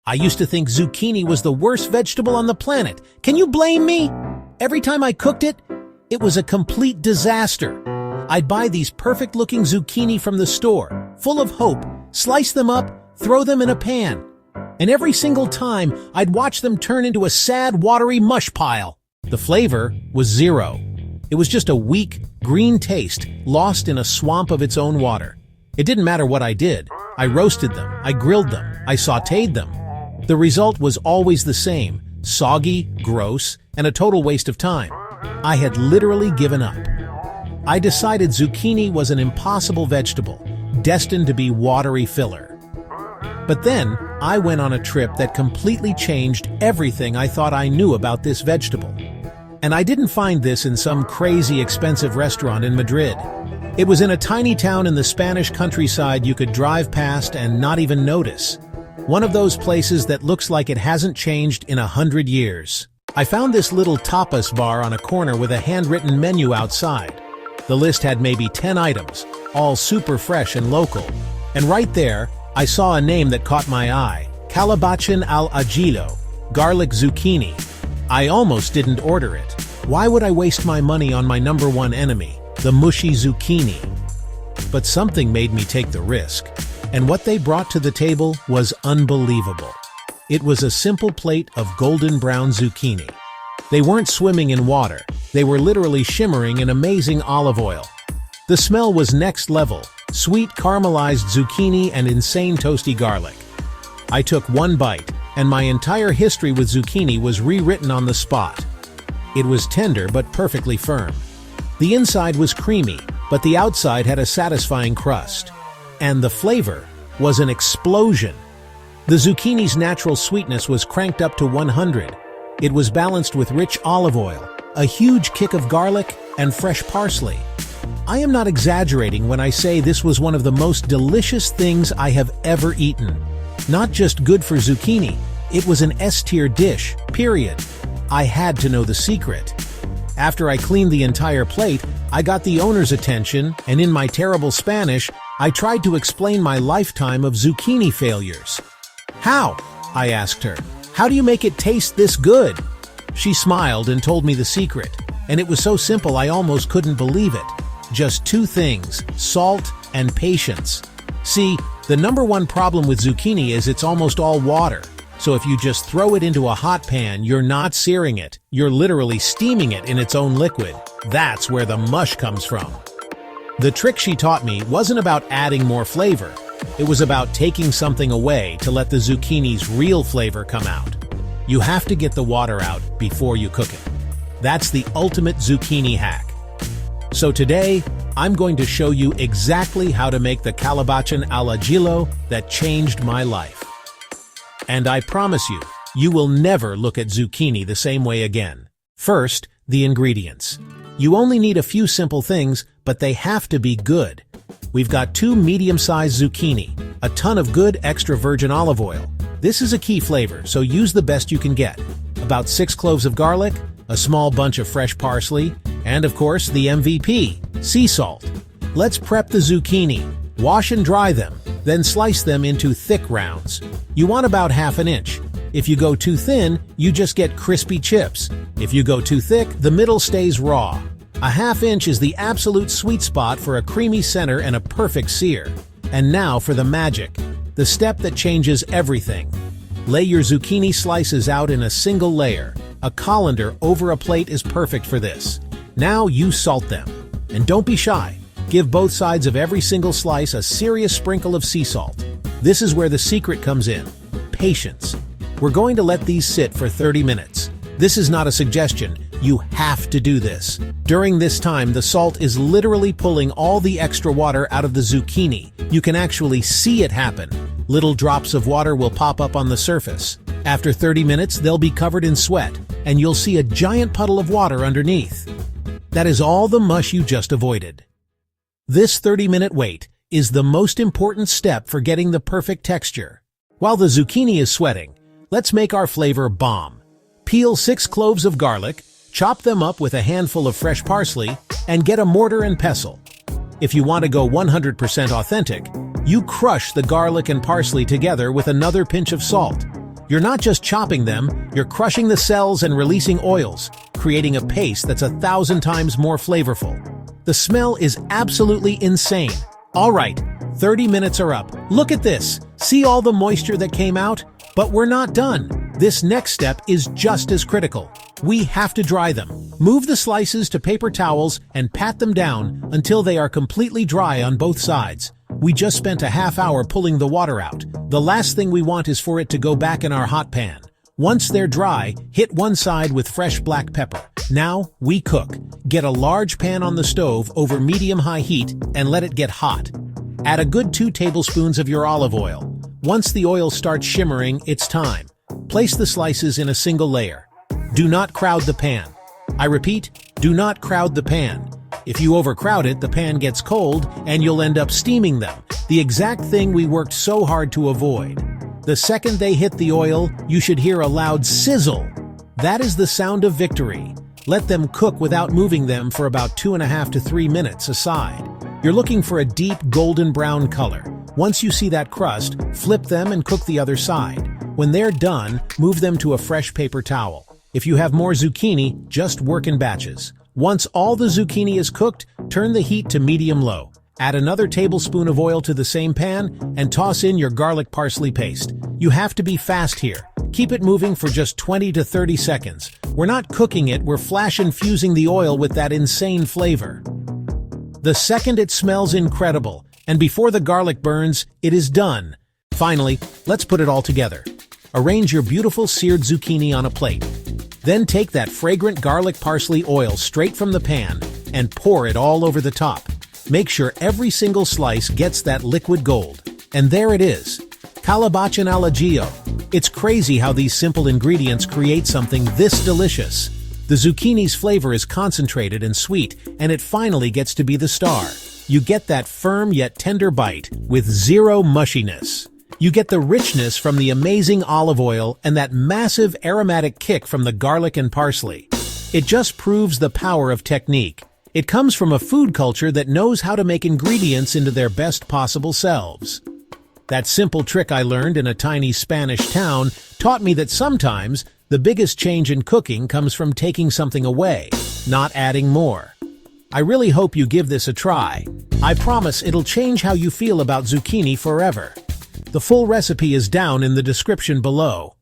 I used to think zucchini was the worst vegetable on the planet. Can you blame me? Every time I cooked it, it was a complete disaster. I'd buy these perfect-looking zucchini from the store, full of hope, slice them up, throw them in a pan. And every single time, I'd watch them turn into a sad, watery mush pile. The flavor was zero. It was just a weak, green taste, lost in a swamp of its own water. It didn't matter what I did. I roasted them, I grilled them, I sautéed them. The result was always the same, soggy, gross, and a total waste of time. I had literally given up. I decided zucchini was an impossible vegetable, destined to be watery filler. But then, I went on a trip that completely changed everything I thought I knew about this vegetable. And I didn't find this in some crazy expensive restaurant in Madrid. It was in a tiny town in the Spanish countryside you could drive past and not even notice. One of those places that looks like it hasn't changed in 100 years. I found this little tapas bar on a corner with a handwritten menu outside. The list had maybe 10 items, all super fresh and local. And right there, I saw a name that caught my eye, Calabacin al Ajillo, garlic zucchini. I almost didn't order it. Why would I waste my money on my number one enemy, the mushy zucchini? But something made me take the risk. And what they brought to the table was unbelievable. It was a simple plate of golden brown zucchini. They weren't swimming in water. They were literally shimmering in amazing olive oil. The smell was next level, sweet caramelized zucchini and insane toasty garlic. I took one bite, and my entire history with zucchini was rewritten on the spot. It was tender but perfectly firm. The inside was creamy, but the outside had a satisfying crust. And the flavor was an explosion. The zucchini's natural sweetness was cranked up to 100. It was balanced with rich olive oil, a huge kick of garlic, and fresh parsley. I am not exaggerating when I say this was one of the most delicious things I have ever eaten. Not just good for zucchini, it was an S-tier dish, period. I had to know the secret. After I cleaned the entire plate, I got the owner's attention, and in my terrible Spanish, I tried to explain my lifetime of zucchini failures. "How?" I asked her. "How do you make it taste this good?" She smiled and told me the secret, and it was so simple I almost couldn't believe it. Just two things, salt and patience. See, the number one problem with zucchini is it's almost all water. So if you just throw it into a hot pan, you're not searing it. You're literally steaming it in its own liquid. That's where the mush comes from. The trick she taught me wasn't about adding more flavor. It was about taking something away to let the zucchini's real flavor come out. You have to get the water out before you cook it. That's the ultimate zucchini hack. So today, I'm going to show you exactly how to make the calabacin al ajillo that changed my life. And I promise you, you will never look at zucchini the same way again. First, the ingredients. You only need a few simple things, but they have to be good. We've got 2 medium-sized zucchini, a ton of good extra virgin olive oil. This is a key flavor, so use the best you can get. About 6 cloves of garlic, a small bunch of fresh parsley, and of course the MVP, sea salt. Let's prep the zucchini. Wash and dry them, then slice them into thick rounds. You want about 1/2 inch. If you go too thin, you just get crispy chips. If you go too thick, the middle stays raw. 1/2 inch is the absolute sweet spot for a creamy center and a perfect sear. And now for the magic, the step that changes everything. Lay your zucchini slices out in a single layer. A colander over a plate is perfect for this. Now you salt them. And don't be shy. Give both sides of every single slice a serious sprinkle of sea salt. This is where the secret comes in. Patience. We're going to let these sit for 30 minutes. This is not a suggestion. You have to do this. During this time, the salt is literally pulling all the extra water out of the zucchini. You can actually see it happen. Little drops of water will pop up on the surface. After 30 minutes, they'll be covered in sweat, and you'll see a giant puddle of water underneath. That is all the mush you just avoided. This 30-minute wait is the most important step for getting the perfect texture. While the zucchini is sweating, let's make our flavor bomb. Peel 6 cloves of garlic, chop them up with a handful of fresh parsley, and get a mortar and pestle. If you want to go 100% authentic, you crush the garlic and parsley together with another pinch of salt. You're not just chopping them, you're crushing the cells and releasing oils, creating a paste that's 1,000 times more flavorful. The smell is absolutely insane. All right, 30 minutes are up. Look at this. See all the moisture that came out? But we're not done. This next step is just as critical. We have to dry them. Move the slices to paper towels and pat them down until they are completely dry on both sides. We just spent a half hour pulling the water out. The last thing we want is for it to go back in our hot pan. Once they're dry, hit one side with fresh black pepper. Now, we cook. Get a large pan on the stove over medium-high heat and let it get hot. Add a good 2 tablespoons of your olive oil. Once the oil starts shimmering, it's time. Place the slices in a single layer. Do not crowd the pan. I repeat, do not crowd the pan. If you overcrowd it, the pan gets cold and you'll end up steaming them, the exact thing we worked so hard to avoid. The second they hit the oil, you should hear a loud sizzle. That is the sound of victory. Let them cook without moving them for about 2.5 to 3 minutes aside. You're looking for a deep golden brown color. Once you see that crust, flip them and cook the other side. When they're done, move them to a fresh paper towel. If you have more zucchini, just work in batches. Once all the zucchini is cooked, turn the heat to medium-low. Add another tablespoon of oil to the same pan and toss in your garlic parsley paste. You have to be fast here. Keep it moving for just 20 to 30 seconds. We're not cooking it, we're flash infusing the oil with that insane flavor. The second it smells incredible, and before the garlic burns, it is done. Finally, let's put it all together. Arrange your beautiful seared zucchini on a plate. Then take that fragrant garlic parsley oil straight from the pan and pour it all over the top. Make sure every single slice gets that liquid gold. And there it is. Calabaccian alla Gio. It's crazy how these simple ingredients create something this delicious. The zucchini's flavor is concentrated and sweet, and it finally gets to be the star. You get that firm yet tender bite with zero mushiness. You get the richness from the amazing olive oil and that massive aromatic kick from the garlic and parsley. It just proves the power of technique. It comes from a food culture that knows how to make ingredients into their best possible selves. That simple trick I learned in a tiny Spanish town taught me that sometimes the biggest change in cooking comes from taking something away, not adding more. I really hope you give this a try. I promise it'll change how you feel about zucchini forever. The full recipe is down in the description below.